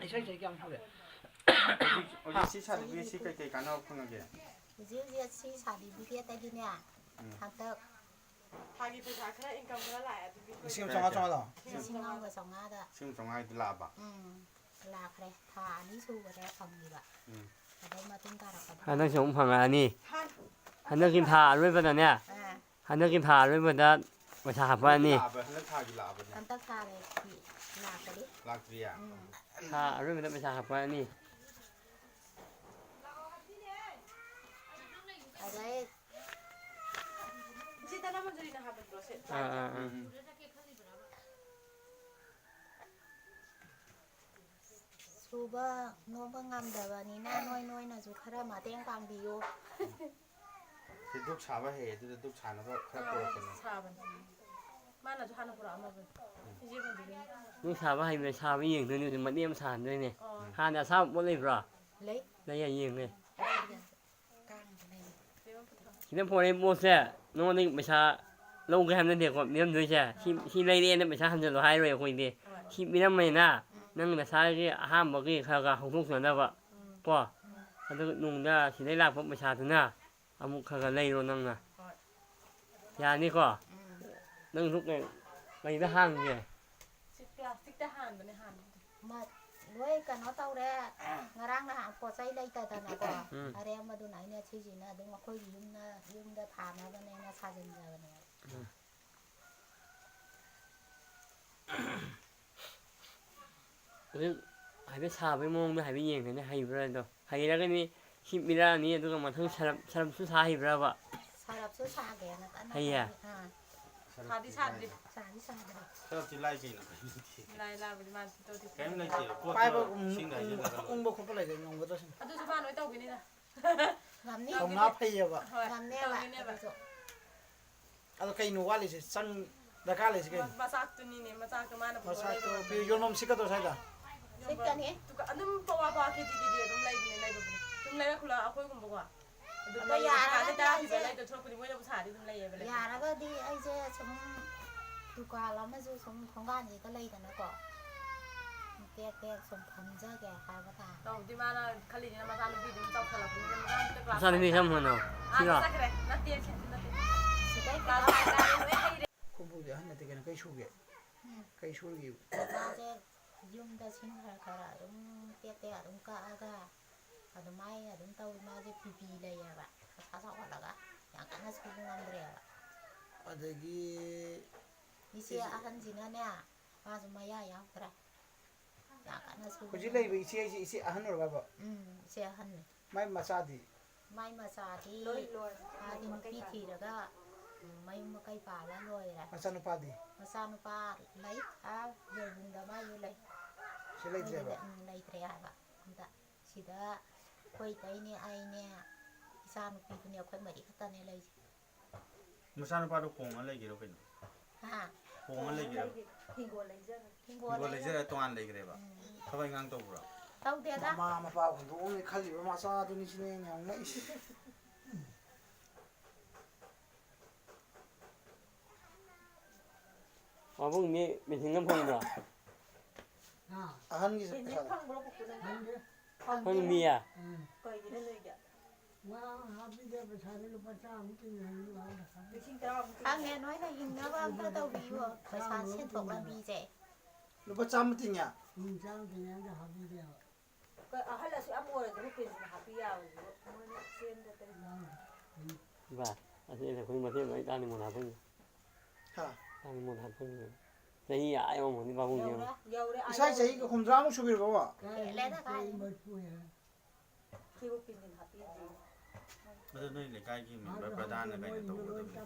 ꯏꯁꯩ ꯆꯍꯤ ꯀꯌꯥꯝ ꯁꯨꯔꯦ ꯍꯧꯖꯤꯛ ꯁꯤ ꯁꯥꯔꯇꯤꯐꯤꯀꯦꯠꯁꯤ ꯀꯩ ꯀꯥꯟꯅꯕ ꯐꯪꯉꯒꯦ ꯍꯧꯖꯤꯛ ꯁꯤ ꯁꯥꯔꯇꯤꯐꯤꯀꯦꯠꯇꯒꯤꯅꯦ ꯍꯟꯗꯛ ꯊꯥꯒꯤ ꯄꯩꯁꯥ ꯈꯔ ꯏꯟꯀꯝ ꯈꯔ ꯂꯥꯛꯑꯦ ꯑꯗꯨꯒꯤ ꯂꯤꯁꯤꯡ 500 ꯂꯤꯁꯤꯡ 5,500ꯗ ꯂꯤꯁꯤꯡ 500ꯗꯤ ꯂꯥꯛꯑꯕ ꯂꯥꯛꯈ꯭ꯔꯦ ꯊꯥ 2 ꯁꯨꯕꯗ ꯐꯪꯈꯤꯕ ꯑꯗꯩ ꯃꯇꯨꯡ ꯇꯥꯔꯛꯄꯗ ꯍꯟꯗꯛꯁꯨ ꯑꯃꯨꯛ ꯐꯪꯉꯛꯑꯅꯤ ꯍꯟꯗꯛꯀꯤ ꯊꯥ ꯑꯔꯣꯏꯕꯗꯅꯦ ꯍꯟꯗꯛꯀꯤ ꯊꯥ ꯑꯔꯣꯏꯕꯗ ꯄꯩꯁꯥ ꯍꯥꯞꯄꯛꯑꯅꯤ ꯍꯟꯗꯛ ꯊꯥꯒꯤ ꯂꯥꯛꯑꯕꯅꯦ ꯍꯟꯗꯛ ꯊꯥꯒꯤ ꯂꯥꯛꯀꯅꯤ ꯂꯥꯛꯇ꯭ꯔꯤꯌꯦ ꯊꯥ ꯑꯔꯣꯏꯕꯗ ꯄꯩꯁꯥ ꯍꯥꯞꯄꯛꯑꯅꯤ ꯑꯗꯩ ꯁꯤ ꯇꯅ ꯃꯟꯖꯨꯔꯤꯅ ꯍꯥꯞꯄꯟꯕ꯭ꯔꯣ ꯁꯦ ꯁꯨꯕ ꯅꯣꯝꯕ ꯉꯝꯗꯕꯅꯤꯅ ꯅꯣꯏꯅꯁꯨ ꯈꯔ ꯃꯇꯦꯡ ꯄꯥꯡꯕꯤꯌꯨ ꯁꯤ ꯙꯨꯛ ꯁꯥꯕ ꯍꯩ ꯑꯗꯨꯗ ꯙꯨꯛ ꯁꯥꯅꯕ ꯈꯔ ꯄꯨꯔꯛꯄꯅꯦ ꯁꯥꯕꯅꯦ ꯃꯥꯅꯁꯨ ꯍꯥꯟꯅ ꯄꯨꯔꯛꯑꯝꯃꯕꯅꯦ ꯏꯆꯦ ꯃꯟꯖꯨꯔꯤ ꯅꯨꯡ ꯁꯥꯕ ꯍꯩꯕ ꯁꯥꯕ ꯌꯦꯡꯗꯣꯏꯅꯤ ꯍꯧꯖꯤꯛ ꯃꯇꯦꯛ ꯑꯃ ꯁꯥꯍꯟꯗꯣꯏꯅꯦ ꯍꯥꯟꯅ ꯑꯁꯥꯕ ꯄꯣꯠ ꯂꯩꯕ꯭ꯔꯣ ꯂꯩ ꯂꯩ ꯌꯦꯡꯉꯦ ꯀꯥꯡꯁꯨ ꯂꯩ ꯁꯤꯗ ꯄꯣꯔꯛꯏ ꯄꯣꯠꯁꯦ ꯅꯉꯣꯟꯗꯒꯤ ꯄꯩꯁꯥ ꯂꯧꯒꯦ ꯍꯥꯏꯕ ꯅꯠꯇꯦꯀꯣ ꯄꯤꯔꯝꯗꯣꯏꯁꯦ ꯁꯤ ꯂꯩꯔꯦꯅ ꯄꯩꯁꯥ ꯍꯟꯖꯤꯜꯂꯣ ꯍꯥꯏꯔꯣꯏ ꯑꯩꯈꯣꯏꯗꯤ ꯁꯤ ꯄꯤꯔꯝꯃꯦꯅ ꯅꯪ ꯉꯁꯥꯏꯒꯤ ꯑꯍꯥꯟꯕꯒꯤ ꯈꯔ ꯍꯧꯗꯣꯛꯆꯅꯕ ꯀꯣ ꯑꯗꯨꯒ ꯅꯨꯡꯗ ꯁꯤꯗꯩ ꯂꯥꯛꯄ ꯄꯩꯁꯥꯗꯨꯅ ꯑꯃꯨꯛ ꯈꯔ ꯂꯩꯔꯣ ꯅꯪꯅ ꯌꯥꯅꯤꯀꯣ ꯅꯪꯁꯨ ꯀꯩꯗ ꯍꯥꯡꯒꯦ ꯄ꯭ꯂꯥꯁꯇꯤꯛꯇ ꯍꯥꯟꯕꯅꯦ ꯂꯣꯏ ꯀꯩꯅꯣ ꯇꯧꯔꯦ ꯉꯔꯥꯡ ꯅꯍꯥꯟ ꯄꯣꯠ ꯆꯩ ꯂꯩꯇꯗꯅꯀꯣ ꯑꯔꯦꯝꯕꯗꯨꯅ ꯑꯩꯅ ꯁꯤꯁꯤꯅ ꯑꯗꯨꯝ ꯑꯩꯈꯣꯏꯒꯤ ꯌꯨꯝꯗ ꯊꯥꯅꯕꯅꯦꯅ ꯁꯥꯖꯤꯟꯖꯕꯅꯦ ꯍꯧꯖꯤꯛ ꯍꯥꯏꯐꯦꯠ ꯁꯥꯕꯒꯤ ꯃꯑꯣꯡꯗꯣ ꯍꯥꯏꯐꯦꯠ ꯌꯦꯡꯒꯅꯤ ꯍꯩꯕ꯭ꯔꯥ ꯑꯗꯣ ꯍꯩꯔꯒꯅꯤ ꯁꯤ ꯄꯤꯔꯛꯑꯅꯤ ꯑꯗꯨꯒ ꯃꯊꯪ ꯁꯔꯞꯁꯨ ꯁꯥ ꯍꯩꯕ꯭ꯔꯕ ꯁꯔꯞꯁꯨ ꯁꯥꯒꯦꯅ ꯀꯟꯅ ꯍꯩꯌꯦ ꯁꯥꯗꯤ ꯁꯥꯗ꯭ꯔꯤ ꯁꯥꯗꯤ ꯁꯥꯗ꯭ꯔꯤ ꯁꯔꯞꯇꯤ ꯂꯥꯏ ꯀꯩꯅꯣ ꯂꯥꯏ ꯂꯥꯏꯕꯗꯤ ꯃꯥꯁꯨ ꯇꯧꯗꯦ ꯀꯩꯝ ꯂꯩꯇꯦ ꯄꯥꯏꯕ ꯏꯁꯤꯡꯗ ꯍꯩꯖꯤꯜꯂꯒ ꯎꯪꯕ ꯈꯣꯠꯄ ꯂꯩꯒ ꯉꯝꯒꯗ꯭ꯔꯥ ꯁꯤꯅꯤ ꯑꯗꯨꯁꯨ ꯃꯥ ꯂꯣꯏ ꯇꯧꯈꯤꯅꯤꯗ ꯉꯝꯅꯤ ꯊꯧꯅꯥ ꯐꯩꯌꯦꯕ ꯉꯝꯅꯦꯕ ꯑꯗꯨꯁꯨ ꯑꯗꯣ ꯀꯩꯅꯣ ꯋꯥꯠꯂꯤꯁꯦ ꯗꯔꯀꯥꯔ ꯂꯩꯁꯦ ꯀꯩꯅꯣ ꯃꯆꯥꯛꯇꯨꯅꯤꯅꯦ ꯃꯆꯥꯛꯇꯨ ꯃꯥꯅ ꯃꯆꯥꯛꯇꯣ ꯌꯣꯟꯐꯝ ꯁꯤꯠꯀꯗ꯭ꯔꯣ ꯁ꯭ꯋꯥꯏꯗ ꯁꯤꯠꯀꯅꯤ ꯑꯗꯨꯝ ꯄꯋꯥ ꯀꯦꯖꯤꯒꯤꯗꯤ ꯑꯗꯨꯝ ꯂꯩꯕꯅꯦ ꯂꯩꯕꯕꯨꯗꯤ ꯑꯗꯨꯝ ꯂꯩꯔꯛ ꯈꯨꯠꯂꯛ ꯑꯩꯈꯣꯏꯒꯨꯝꯕꯀꯣ ꯑꯗꯣ ꯌꯥꯔꯒꯗꯤ ꯇꯔꯥ ꯂꯩꯗ ꯊꯣꯛꯄꯗꯤ ꯃꯣꯏꯅꯕꯨ ꯁꯥꯔꯗꯤ ꯑꯗꯨꯝ ꯂꯩꯌꯦꯕ ꯌꯥꯔꯒꯗꯤ ꯑꯩꯁꯦ ꯁꯨꯝ ꯗꯨꯀꯥꯟ ꯑꯃꯁꯨ ꯁꯨꯝ ꯊꯣꯡꯒꯥꯟꯁꯤꯗ ꯂꯩꯗꯅꯀꯣ ꯇꯦꯛ ꯇꯦꯛ ꯁꯨꯝ ꯐꯝꯖꯒꯦ ꯍꯥꯏꯕ ꯇꯥꯔꯦ ꯇꯧꯕꯗꯤ ꯃꯥꯅ ꯈꯜꯂꯤꯁꯤꯅ ꯃꯆꯥꯅꯨꯄꯤ ꯑꯗꯨꯝ ꯆꯥꯎꯈꯠꯂꯛꯄꯅꯤꯅ ꯃꯆꯥꯅꯨꯄꯤ ꯀ꯭ꯂꯥꯁ ꯃꯆꯥꯅꯨꯄꯤ ꯀꯔꯝꯕꯅꯣ ꯁꯤꯔꯣ ꯆꯠꯈ꯭ꯔꯦ ꯅꯠꯇꯦ ꯁꯤꯗꯩ ꯀ꯭ꯂꯥꯁ 5 ꯀꯥꯔꯦ ꯂꯣꯏ ꯍꯩꯔꯦ ꯈꯨꯕꯨꯗꯤ ꯑꯍꯟ ꯅꯠꯇꯦ ꯀꯩꯅꯣ ꯀꯩ ꯁꯨꯒꯦ ꯀꯩ ꯁꯨꯔꯤꯒꯦ ꯃꯥꯁꯦ ꯌꯨꯝꯗ ꯁꯤꯡ ꯈꯔ ꯑꯗꯨꯝ ꯇꯦꯛ ꯇꯦꯛ ꯑꯗꯨꯝ ꯀꯛꯑꯒ ꯑꯗꯨꯃꯥꯏꯅ ꯑꯗꯨꯝ ꯇꯧꯋꯤ ꯃꯥꯁꯦ ꯕꯤꯄꯤ ꯂꯩꯌꯦꯕ ꯃꯁꯥ ꯆꯥꯎꯈꯠꯂꯒ ꯌꯥꯝ ꯀꯟꯅ ꯁꯨꯕ ꯉꯝꯗ꯭ꯔꯦꯕ ꯑꯗꯒꯤ ꯏꯆꯦ ꯑꯍꯟꯁꯤꯅꯅꯦ ꯃꯥꯁꯨ ꯃꯌꯥ ꯌꯥꯎꯗ꯭ꯔꯦ ꯌꯥꯝ ꯀꯟꯅ ꯁꯨꯕ ꯍꯧꯖꯤꯛ ꯂꯩꯕ ꯏꯆꯦ ꯍꯥꯏꯁꯦ ꯏꯆꯦ ꯑꯍꯟ ꯑꯣꯏꯔꯕ ꯏꯆꯦ ꯑꯍꯟꯅꯤ ꯃꯥꯏ ꯃꯆꯥꯗꯤ ꯃꯥꯏ ꯃꯆꯥꯗꯤ ꯃꯥꯗꯤ ꯅꯨꯄꯤ ꯊꯤꯔꯒ ꯃꯌꯨꯝ ꯃꯀꯩ ꯄꯥꯜꯂ ꯂꯣꯏꯔꯦ ꯃꯆꯥꯅꯨꯄꯥꯗꯤ ꯃꯆꯥꯅꯨꯄꯥ ꯂꯩ ꯌꯧꯕꯨꯡꯗ ꯃꯥꯁꯨ ꯂꯩ ꯁꯤ ꯂꯩꯇ꯭ꯔꯦꯕ ꯂꯩꯇ꯭ꯔꯦ ꯍꯥꯏꯕ ꯑꯝꯇ ꯁꯤꯗ ꯑꯩꯈꯣꯏ ꯏꯇꯩꯅꯦ ꯑꯩꯅꯦ ꯏꯆꯥ ꯅꯨꯄꯤꯗꯨꯅꯦ ꯑꯩꯈꯣꯏ ꯃꯔꯤ ꯈꯛꯇꯅꯦ ꯂꯩꯁꯦ ꯃꯆꯥꯅꯨꯄꯥꯗꯣ ꯍꯣꯡꯉ ꯂꯩꯒꯦꯔꯣ ꯀꯩꯅꯣ ꯍꯣꯡꯉ ꯂꯩꯒꯦꯔꯣ ꯍꯤꯡꯒꯣꯜ ꯂꯩꯖꯔ ꯍꯤꯡꯒꯣꯜ ꯂꯩꯖꯔ ꯇꯣꯉꯥꯟ ꯂꯩꯈ꯭ꯔꯦꯕ ꯊꯕꯛ ꯏꯪꯈꯥꯡ ꯇꯧꯕ꯭ꯔꯣ ꯇꯧꯗꯦꯗ ꯃꯃꯥ ꯃꯄꯥ ꯍꯨꯟꯗꯣꯛꯑꯝꯅꯤ ꯈꯜꯂꯤꯕ ꯃꯆꯥꯗꯨꯅꯤ ꯁꯤꯅꯦ ꯌꯥꯝ ꯉꯛꯏꯁꯦ ꯄꯥꯕꯨꯡꯗꯤ ꯃꯦꯆꯤꯟ ꯑꯃ ꯐꯪꯕ꯭ꯔꯣ ꯑꯍꯟꯒꯤ ꯐꯪꯅꯤꯌꯦ ꯀꯩꯒꯤꯅꯣ ꯅꯣꯏꯒꯤ ꯈꯪꯉꯦ ꯅꯣꯏꯅ ꯍꯤꯡꯅꯕ ꯑꯝꯇ ꯇꯧꯕꯤꯌꯨ ꯄꯩꯁꯥ ꯁꯦꯟꯊꯣꯛ ꯂꯝꯕꯤꯁꯦ ꯂꯨꯄꯥ 100 ꯇꯤꯡꯉꯦ ꯑꯍꯜ ꯑꯁꯨꯛ ꯌꯥꯝ ꯑꯣꯏꯔꯗꯨꯕꯨ ꯄꯦꯟꯁꯤꯟ ꯍꯥꯞꯄꯤ ꯌꯥꯕꯗꯨꯕꯨ ꯃꯣꯏꯅ ꯕꯥ ꯑꯁꯤ ꯑꯩꯈꯣꯏ ꯃꯇꯦꯡ ꯂꯣꯏ ꯇꯥꯅꯤꯡꯕ ꯍꯥꯞꯄꯅꯤ ꯍꯥ ꯇꯥꯅꯤꯡꯕ ꯍꯥꯞꯄꯅꯤ ꯆꯍꯤ ꯌꯧꯔꯝꯒꯅꯤ ꯄꯥꯕꯨꯡ ꯌꯧꯔꯦ ꯏꯁꯥ ꯆꯍꯤ 60ꯃꯨꯛ ꯁꯨꯕꯤꯔꯕꯣ ꯍꯦꯜꯂꯦꯗ ꯀꯥꯏ ꯁꯤꯕꯨ ꯄꯦꯟꯁꯤꯟ ꯍꯥꯞꯄꯤꯗ꯭ꯔꯤ ꯑꯗꯨ ꯅꯣꯏ ꯂꯩꯀꯥꯏꯒꯤ ꯃꯦꯝꯕꯔ ꯄ꯭ꯔꯙꯥꯟꯅ ꯀꯩꯅꯣ ꯇꯧꯒꯗꯕꯅꯤ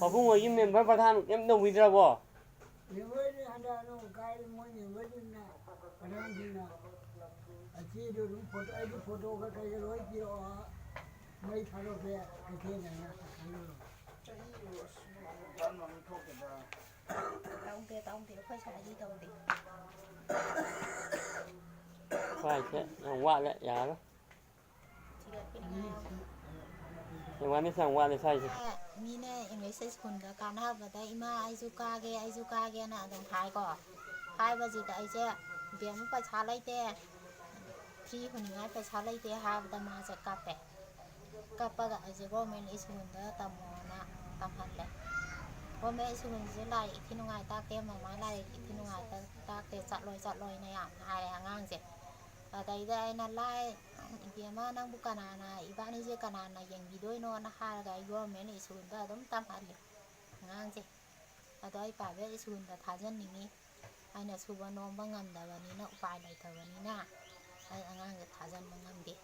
ꯄꯥꯕꯨꯡ ꯍꯣꯏꯒꯤ ꯃꯦꯝꯕꯔ ꯄ꯭ꯔꯙꯥꯟ ꯀꯩꯝ ꯇꯧꯕꯤꯗ꯭ꯔꯕꯣ ꯇꯧꯗꯦ ꯑꯩꯈꯣꯏ ꯁ꯭ꯋꯥꯏꯗꯤ ꯇꯧꯗꯦ ꯁ꯭ꯋꯥꯏꯁꯦ ꯌꯥꯝ ꯋꯥꯠꯂꯦ ꯌꯥꯔꯣꯏ ꯑꯦꯋꯥꯔꯅꯦꯁ ꯌꯥꯝ ꯋꯥꯠꯂꯦ ꯁ꯭ꯋꯥꯏꯁꯦ ꯃꯤꯅ ꯏꯪꯂꯤꯁ ꯁ꯭ꯀꯨꯜꯗ ꯀꯥꯟꯅꯕꯗ ꯏꯃꯥ ꯑꯩꯁꯨ ꯀꯥꯒꯦꯅ ꯑꯗꯨꯝ ꯍꯥꯏꯀꯣ ꯍꯥꯏꯕꯁꯤꯗ ꯑꯩꯁꯦ ꯕꯦꯝ ꯄꯩꯁꯥ ꯂꯩꯇꯦ ꯐꯤ ꯍꯨꯟꯅꯤꯡꯉꯥꯏ ꯄꯩꯁꯥ ꯂꯩꯇꯦ ꯍꯥꯏꯕꯗ ꯃꯥꯁꯦ ꯀꯞꯄꯦ ꯀꯞꯄꯒ ꯑꯩꯁꯦ ꯒꯣꯔꯃꯦꯟ ꯁ꯭ꯀꯨꯜꯗ ꯇꯝꯃꯣꯅ ꯇꯝꯍꯜꯂꯦ ꯒꯣꯔꯃꯦꯟ ꯁ꯭ꯀꯨꯜꯁꯦ ꯂꯥꯏꯔꯤꯛ ꯏꯊꯤ ꯅꯨꯡꯉꯥꯏ ꯇꯥꯛꯇꯦ ꯃꯃꯥ ꯂꯥꯏꯔꯤꯛ ꯏꯊꯤ ꯅꯨꯡꯉꯥꯏ ꯇꯥꯛꯇꯦ ꯆꯠꯂꯣꯏꯅ ꯌꯥꯝ ꯍꯥꯏꯔꯦ ꯑꯉꯥꯡꯁꯦ ꯑꯗꯩꯗ ꯑꯩꯅ ꯏꯕꯦꯝꯃ ꯅꯪꯕꯨ ꯀꯅꯥꯅ ꯏꯕꯥꯅꯤꯁꯦ ꯀꯅꯥꯅ ꯌꯦꯡꯕꯤꯗꯣꯏꯅꯣꯅ ꯍꯥꯏꯔꯒ ꯑꯩ ꯒꯣꯔꯃꯦꯟ ꯁ꯭ꯀꯨꯜꯗ ꯑꯗꯨꯝ ꯇꯝꯍꯜꯂꯦ ꯑꯉꯥꯡꯁꯦ ꯑꯗꯣ ꯑꯩ ꯄ꯭ꯔꯥꯏꯚꯦꯠ ꯁ꯭ꯀꯨꯜꯗ ꯊꯥꯖꯟꯅꯤꯡꯉꯤ ꯑꯩꯅ ꯁꯨꯕ ꯅꯣꯝꯕ ꯉꯝꯗꯕꯅꯤꯅ ꯎꯄꯥꯏ ꯂꯩꯇꯕꯅꯤꯅ ꯑꯩ ꯑꯉꯥꯡꯁꯦ ꯊꯥꯖꯟꯕ ꯉꯝꯗꯦ